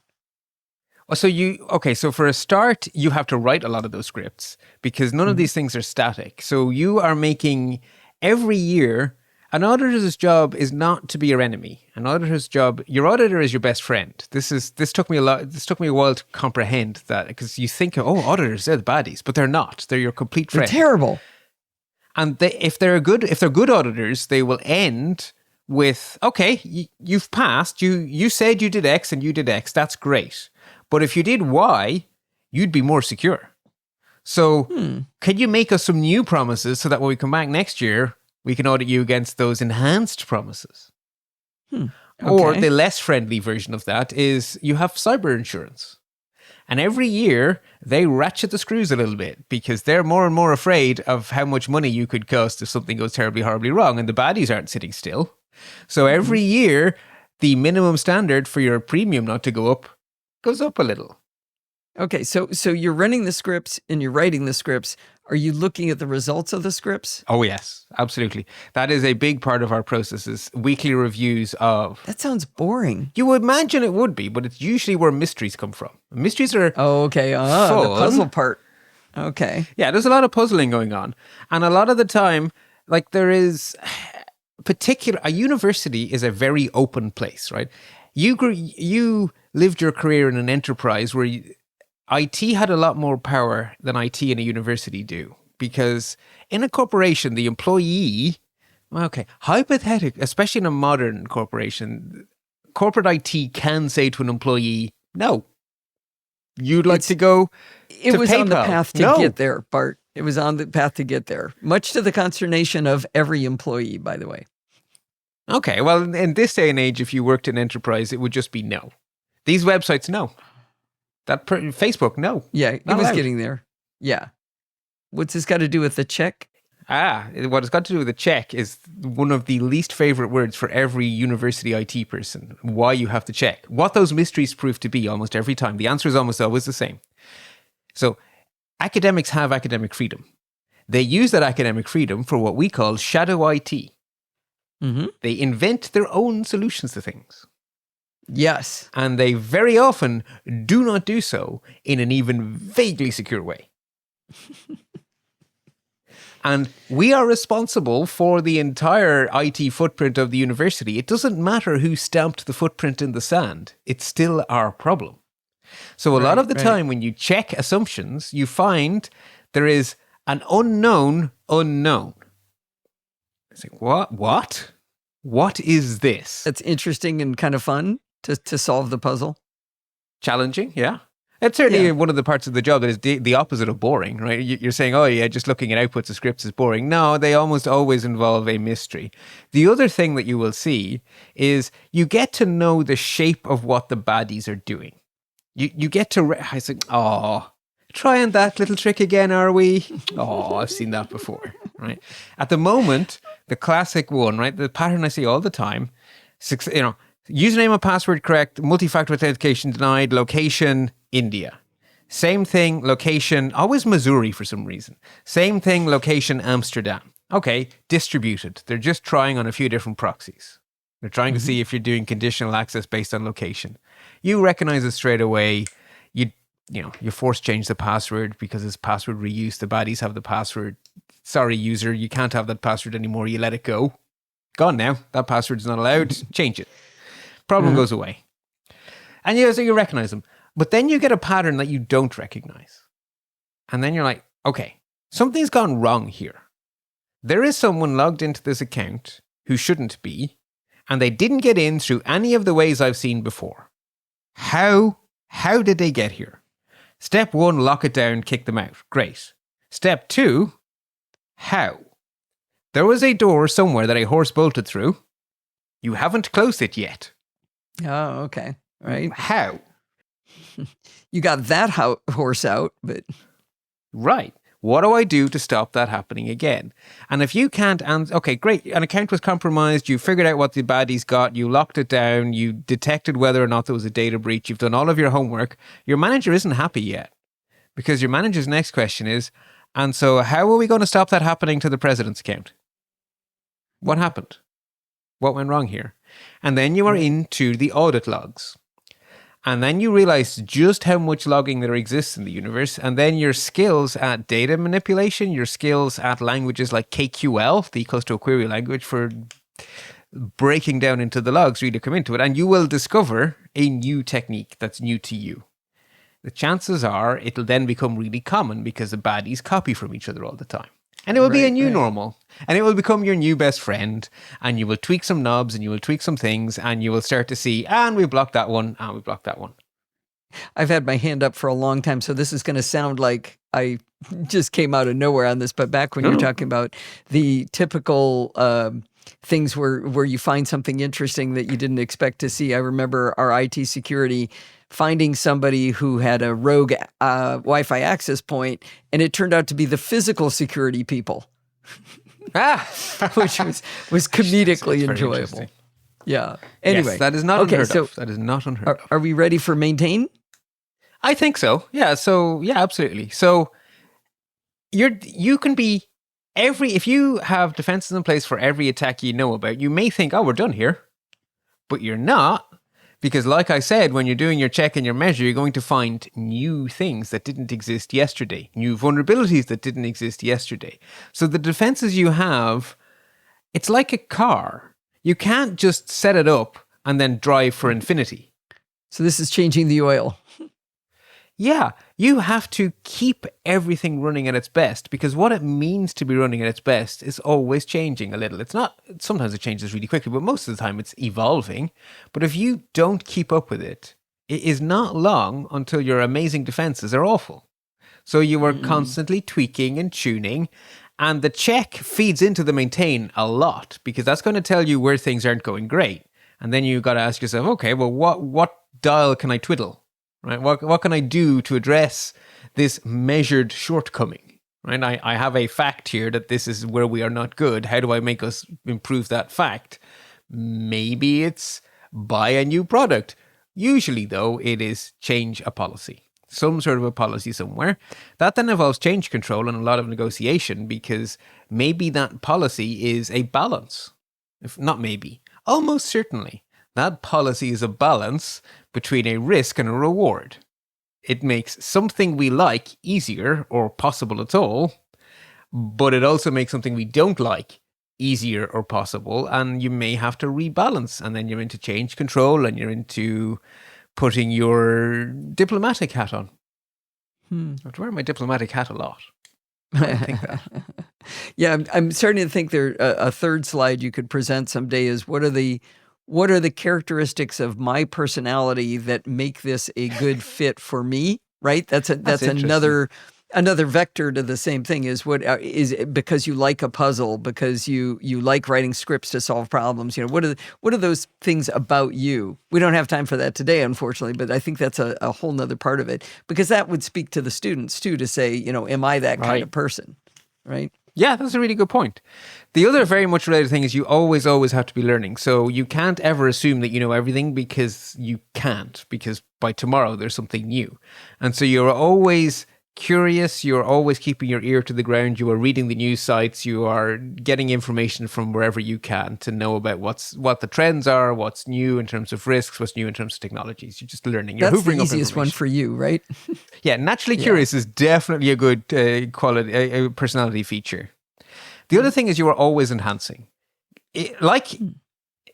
So for a start, you have to write a lot of those scripts because none of these things are static. So you are making every year. An auditor's job is not to be your enemy. An auditor's job, your auditor is your best friend. This took me a while to comprehend that, because you think, oh, auditors, they're the baddies, but they're not. They're your complete friend. They're terrible. And if they're good auditors, they will end with, okay, you've passed. You said you did X and you did X. That's great. But if you did Y, you'd be more secure. So can you make us some new promises so that when we come back next year, we can audit you against those enhanced promises? Or Okay. the less friendly version of that is you have cyber insurance. And every year they ratchet the screws a little bit because they're more and more afraid of how much money you could cost if something goes terribly, horribly wrong. And the baddies aren't sitting still. So every year, the minimum standard for your premium not to go up goes up a little. Okay, so you're running the scripts and you're writing the scripts. Are you looking at the results of the scripts? Oh, yes, absolutely. That is a big part of our processes, weekly reviews of... That sounds boring. You would imagine it would be, but it's usually where mysteries come from. Mysteries are... Oh, okay. The fun. puzzle part. Okay. Yeah, there's a lot of puzzling going on. And a lot of the time, like there is... A university is a very open place, right? You lived your career in an enterprise where IT had a lot more power than IT in a university do. Because in a corporation, the employee, hypothetical, especially in a modern corporation, corporate IT can say to an employee, no, you'd like to go It to was on the PayPal. path to No. get there, Bart. It was on the path to get there, much to the consternation of every employee, by the way. Okay, well, in this day and age, if you worked in enterprise, it would just be no. These websites, no. Facebook, no. Yeah, it Not was allowed. getting there. Yeah. What's this got to do with the check? What it's got to do with the check is one of the least favorite words for every university IT person. Why you have to check. What those mysteries prove to be almost every time. The answer is almost always the same. So academics have academic freedom. They use that academic freedom for what we call shadow IT. Mm-hmm. They invent their own solutions to things. Yes. And they very often do not do so in an even vaguely secure way. And we are responsible for the entire IT footprint of the university. It doesn't matter who stamped the footprint in the sand. It's still our problem. So a lot of the time when you check assumptions, you find there is an unknown unknown. It's like, what? What is this? That's interesting and kind of fun to solve the puzzle. Challenging, yeah. It's certainly one of the parts of the job that is the opposite of boring, right? You're saying, oh yeah, just looking at outputs of scripts is boring. No, they almost always involve a mystery. The other thing that you will see is you get to know the shape of what the baddies are doing. You get to... I say, oh, trying that little trick again, are we? Oh, I've seen that before, right? At the moment, the classic one, right? The pattern I see all the time, username and password correct, multi-factor authentication denied, location, India. Same thing, location, always Missouri for some reason. Same thing, location, Amsterdam. Okay, distributed. They're just trying on a few different proxies. They're trying to see if you're doing conditional access based on location. You recognize it straight away. You force change the password because it's password reuse. The baddies have the password. Sorry, user, you can't have that password anymore. You let it go. Gone now. That password's not allowed. Change it. Problem goes away. And so you recognize them. But then you get a pattern that you don't recognize. And then you're like, okay, something's gone wrong here. There is someone logged into this account who shouldn't be, and they didn't get in through any of the ways I've seen before. How did they get here? Step 1, lock it down, kick them out. Great. Step 2, how? There was a door somewhere that a horse bolted through. You haven't closed it yet. Oh, okay. Right. How? You got that horse out, but... Right. What do I do to stop that happening again? And if you can't answer, okay, great, an account was compromised, you figured out what the baddies got, you locked it down, you detected whether or not there was a data breach, you've done all of your homework, your manager isn't happy yet. Because your manager's next question is, and so how are we going to stop that happening to the president's account? What happened? What went wrong here? And then you are into the audit logs. And then you realize just how much logging there exists in the universe. And then your skills at data manipulation, your skills at languages like KQL, the cluster query language for breaking down into the logs, really come into it. And you will discover a new technique that's new to you. The chances are it'll then become really common because the baddies copy from each other all the time. And it will be a new normal. And it will become your new best friend. And you will tweak some knobs and you will tweak some things. And you will start to see, and we blocked that one, and we blocked that one. I've had my hand up for a long time, so this is going to sound like I just came out of nowhere on this. But back when you're talking about the typical things where you find something interesting that you didn't expect to see. I remember our IT security finding somebody who had a rogue Wi-Fi access point, and it turned out to be the physical security people, which was comedically That's very enjoyable. interesting. Yeah. Anyway, Yes, that is not unheard so of. That is not unheard of. are we ready for maintain? I think so. Yeah. So yeah, absolutely. So you can be if you have defenses in place for every attack you know about, you may think, oh, we're done here, but you're not. Because like I said, when you're doing your check and your measure, you're going to find new things that didn't exist yesterday, new vulnerabilities that didn't exist yesterday. So the defenses you have, it's like a car. You can't just set it up and then drive for infinity. So this is changing the oil. Yeah, you have to keep everything running at its best, because what it means to be running at its best is always changing a little. It's not, sometimes it changes really quickly, but most of the time it's evolving. But if you don't keep up with it, it is not long until your amazing defenses are awful. So you are constantly tweaking and tuning, and the check feeds into the maintain a lot, because that's going to tell you where things aren't going great. And then you've got to ask yourself, okay, well, what dial can I twiddle? Right? What can I do to address this measured shortcoming? Right? I have a fact here that this is where we are not good. How do I make us improve that fact? Maybe it's buy a new product. Usually, though, it is change a policy. Some sort of a policy somewhere. That then involves change control and a lot of negotiation, because maybe that policy is a balance. If not maybe, almost certainly. That policy is a balance between a risk and a reward. It makes something we like easier or possible at all, but it also makes something we don't like easier or possible, and you may have to rebalance, and then you're into change control and you're into putting your diplomatic hat on. I have to wear my diplomatic hat a lot. I think that. Yeah, I'm starting to think there a third slide you could present someday is what are the characteristics of my personality that make this a good fit for me, right? That's another vector to the same thing. Is what is it because you like a puzzle, because you like writing scripts to solve problems. What are those things about you? We don't have time for that today, unfortunately, but I think that's a whole nother part of it, because that would speak to the students too, to say, am I that kind of person, right? Yeah, that's a really good point. The other very much related thing is you always have to be learning. So you can't ever assume that you know everything, because you can't, because by tomorrow there's something new. And so you're always curious, you're always keeping your ear to the ground, you are reading the news sites, you are getting information from wherever you can to know about what the trends are, what's new in terms of risks, what's new in terms of technologies. You're just learning. You're That's hoovering the up easiest one for you, right? Yeah, naturally curious is definitely a good quality, a personality feature. The other thing is you are always enhancing.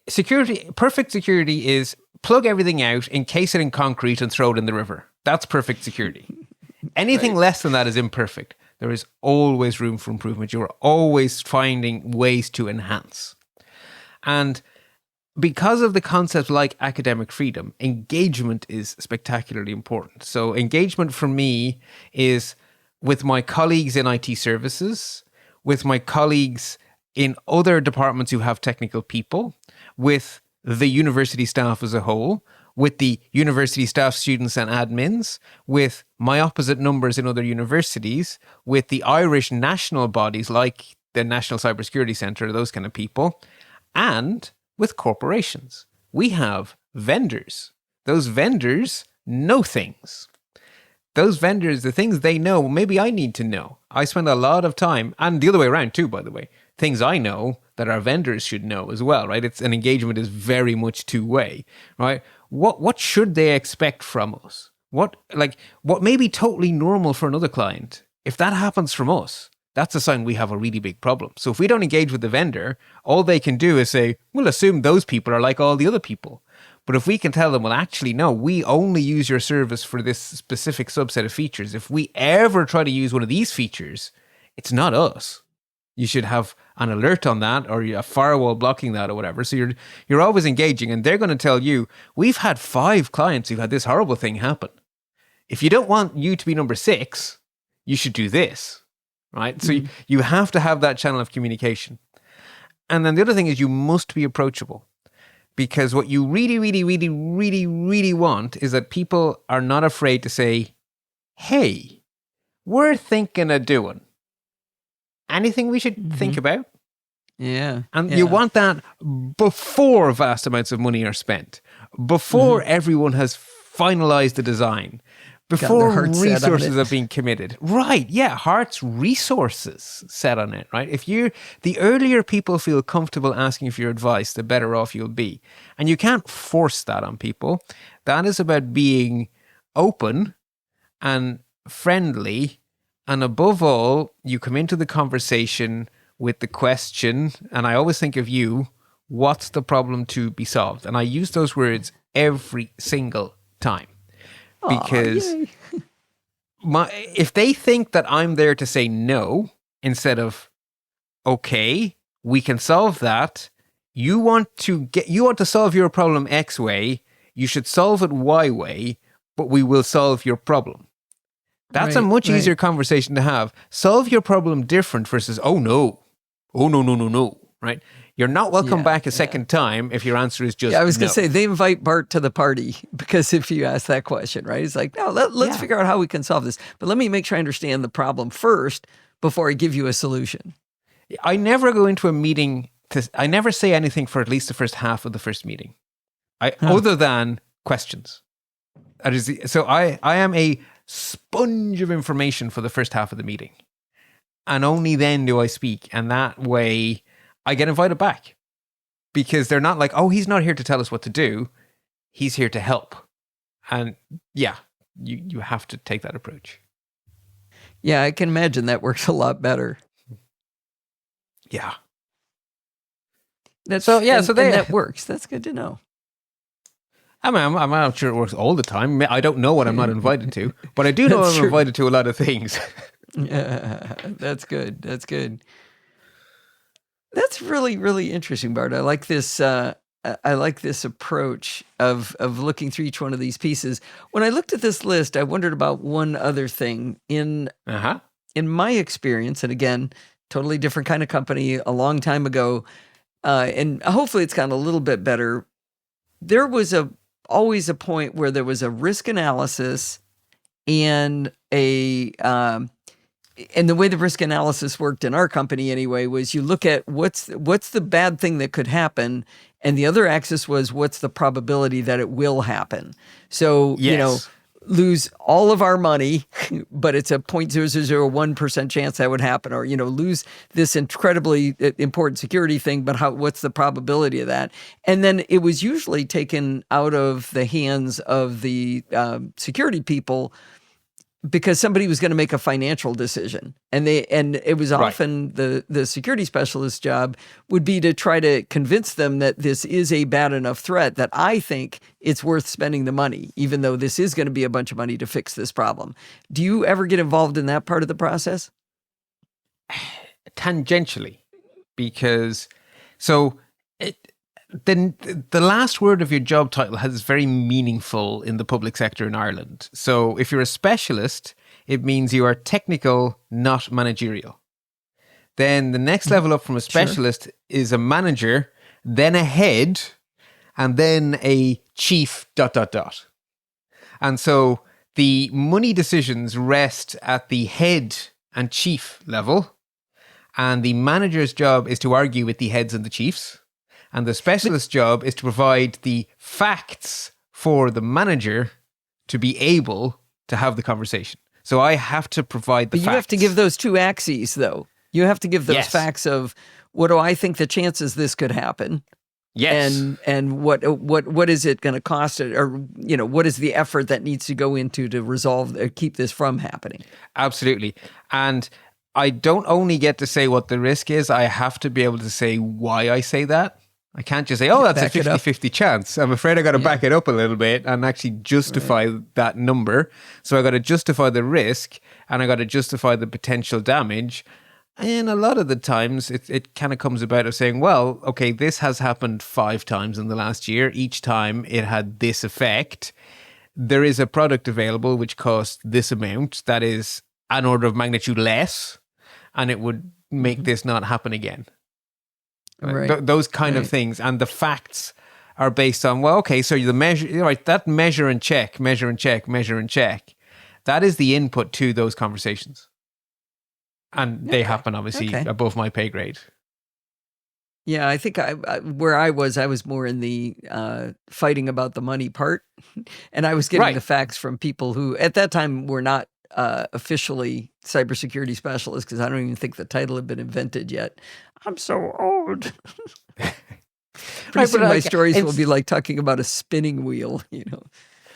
Security, perfect security is plug everything out, encase it in concrete, and throw it in the river. That's perfect security. Anything less than that is imperfect. There is always room for improvement. You are always finding ways to enhance. And because of the concept like academic freedom, engagement is spectacularly important. So engagement for me is with my colleagues in IT services, with my colleagues in other departments who have technical people, with the university staff as a whole, with the university staff, students and admins, with my opposite numbers in other universities, with the Irish national bodies like the National Cybersecurity Centre, those kind of people, and with corporations. We have vendors. Those vendors know things. Those vendors, the things they know, maybe I need to know. I spend a lot of time, and the other way around too, by the way, things I know that our vendors should know as well, right? It's an engagement is very much two-way, right? What should they expect from us? What may be totally normal for another client, if that happens from us, that's a sign we have a really big problem. So if we don't engage with the vendor, all they can do is say, we'll assume those people are like all the other people. But if we can tell them, well, actually, no, we only use your service for this specific subset of features. If we ever try to use one of these features, it's not us. You should have an alert on that, or a firewall blocking that, or whatever. So you're always engaging, and they're going to tell you, we've had 5 clients who've had this horrible thing happen. If you don't want you to be number 6, you should do this, right? So you have to have that channel of communication. And then the other thing is you must be approachable. Because what you really, really, really, really, really want is that people are not afraid to say, hey, we're thinking of doing anything we should think about. Yeah. And you want that before vast amounts of money are spent, before everyone has finalized the design, before resources are being committed. Right. Yeah. Hearts, resources set on it, right? The earlier people feel comfortable asking for your advice, the better off you'll be. And you can't force that on people. That is about being open and friendly. And above all, you come into the conversation with the question, and I always think of you, what's the problem to be solved? And I use those words every single time. Because if they think that I'm there to say no instead of okay, we can solve that. You want to solve your problem X way. You should solve it Y way, but we will solve your problem. That's a much easier conversation to have. Solve your problem different versus no, right? You're not welcome back a second time if your answer is just I was going no. to say, they invite Bart to the party because if you ask that question, right? He's like, no, let's figure out how we can solve this. But let me make sure I understand the problem first before I give you a solution. I never go into a meeting, I never say anything for at least the first half of the first meeting, other than questions. So I am a sponge of information for the first half of the meeting. And only then do I speak. And that way I get invited back. Because they're not like, oh, he's not here to tell us what to do. He's here to help. And yeah, you have to take that approach. Yeah, I can imagine that works a lot better. Yeah. That works. That's good to know. I mean, I'm not sure it works all the time. I don't know what I'm not invited to, but I do know I'm invited to a lot of things. Yeah, that's good. That's good. That's really, really interesting, Bart. I like this. I like this approach of looking through each one of these pieces. When I looked at this list, I wondered about one other thing. In my experience, and again, totally different kind of company a long time ago, and hopefully it's gotten a little bit better. There was always a point where there was a risk analysis and and the way the risk analysis worked in our company anyway was you look at what's the bad thing that could happen, and the other axis was what's the probability that it will happen. So, lose all of our money, but it's a 0.0001% chance that would happen, or, lose this incredibly important security thing, but what's the probability of that? And then it was usually taken out of the hands of the security people because somebody was going to make a financial decision. And it was often the security specialist job would be to try to convince them that this is a bad enough threat that I think it's worth spending the money, even though this is going to be a bunch of money to fix this problem. Do you ever get involved in that part of the process? Tangentially, because the last word of your job title is very meaningful in the public sector in Ireland. So if you're a specialist, it means you are technical, not managerial. Then the next level up from a specialist is a manager, then a head, and then a chief ... And so the money decisions rest at the head and chief level, and the manager's job is to argue with the heads and the chiefs. And the specialist's job is to provide the facts for the manager to be able to have the conversation. So I have to provide the facts. But you have to give those two axes, though. You have to give those facts of what do I think the chances this could happen? Yes. And what is it going to cost it, or what is the effort that needs to go into to resolve or keep this from happening? Absolutely. And I don't only get to say what the risk is, I have to be able to say why I say that. I can't just say, that's a 50-50 chance. I'm afraid I got to back it up a little bit and actually justify that number. So I got to justify the risk, and I got to justify the potential damage. And a lot of the times it kind of comes about of saying, well, okay, this has happened 5 times in the last year. Each time it had this effect. There is a product available which costs this amount that is an order of magnitude less, and it would make this not happen again. Right. Those kind of Right. things. And the facts are based on, well, okay, so the measure, right, that measure and check, measure and check, measure and check, that is the input to those conversations. And they happen, obviously, Okay. above my pay grade. Yeah, I think where I was more in the fighting about the money part, and I was getting Right. the facts from people who at that time were not officially cybersecurity specialists, because I don't even think the title had been invented yet. I'm so old. Pretty Right, soon but my like, stories will it's- be like talking about a spinning wheel, you know.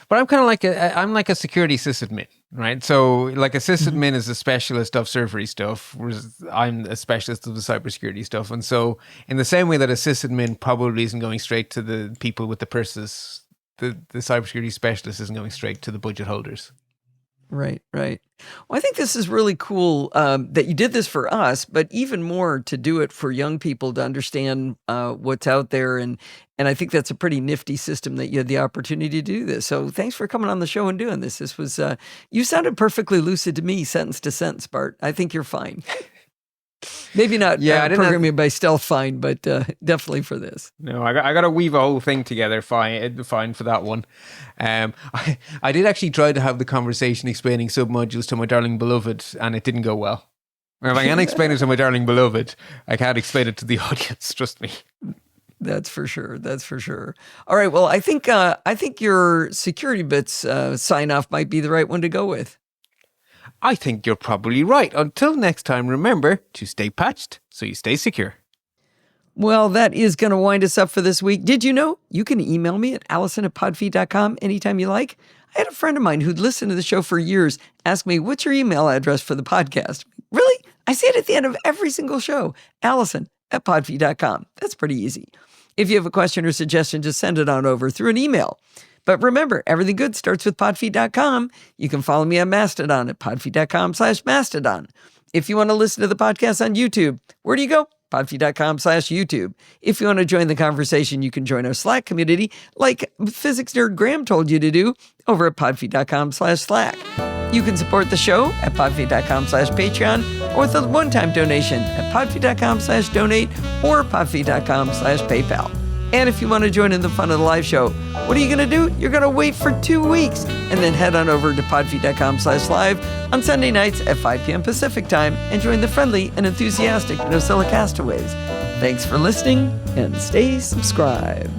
But I'm kind of like I'm like a security sysadmin, right? So like a sysadmin is a specialist of servery stuff, whereas I'm a specialist of the cybersecurity stuff. And so in the same way that a sysadmin probably isn't going straight to the people with the purses, the cybersecurity specialist isn't going straight to the budget holders. Right, right. Well, I think this is really cool that you did this for us, but even more to do it for young people to understand what's out there. And I think that's a pretty nifty system that you had the opportunity to do this. So thanks for coming on the show and doing this. This was, you sounded perfectly lucid to me, sentence to sentence, Bart. I think you're fine. Maybe not I didn't programming by stealth fine, but definitely for this. No, I got to weave a whole thing together. Fine for that one. I did actually try to have the conversation explaining submodules to my darling beloved, and it didn't go well. If I can explain it to my darling beloved, I can't explain it to the audience. Trust me. That's for sure. That's for sure. All right. Well, I think your security bits sign off might be the right one to go with. I think you're probably right. Until next time, remember to stay patched so you stay secure. Well, that is going to wind us up for this week. Did you know you can email me at allison@podfeed.com anytime you like? I had a friend of mine who'd listened to the show for years ask me, what's your email address for the podcast? Really? I say it at the end of every single show, allison@podfeed.com. That's pretty easy. If you have a question or suggestion, just send it on over through an email. But remember, everything good starts with podfeed.com. You can follow me on Mastodon at podfeed.com/Mastodon. If you want to listen to the podcast on YouTube, where do you go? podfeed.com/YouTube. If you want to join the conversation, you can join our Slack community like physics nerd Graeme told you to do over at podfeed.com/Slack. You can support the show at podfeed.com/Patreon or with a one-time donation at podfeed.com/donate or podfeed.com/PayPal. And if you want to join in the fun of the live show, what are you going to do? You're going to wait for 2 weeks and then head on over to podfeed.com/live on Sunday nights at 5 p.m. Pacific time and join the friendly and enthusiastic NoSilicastaways. Thanks for listening and stay subscribed.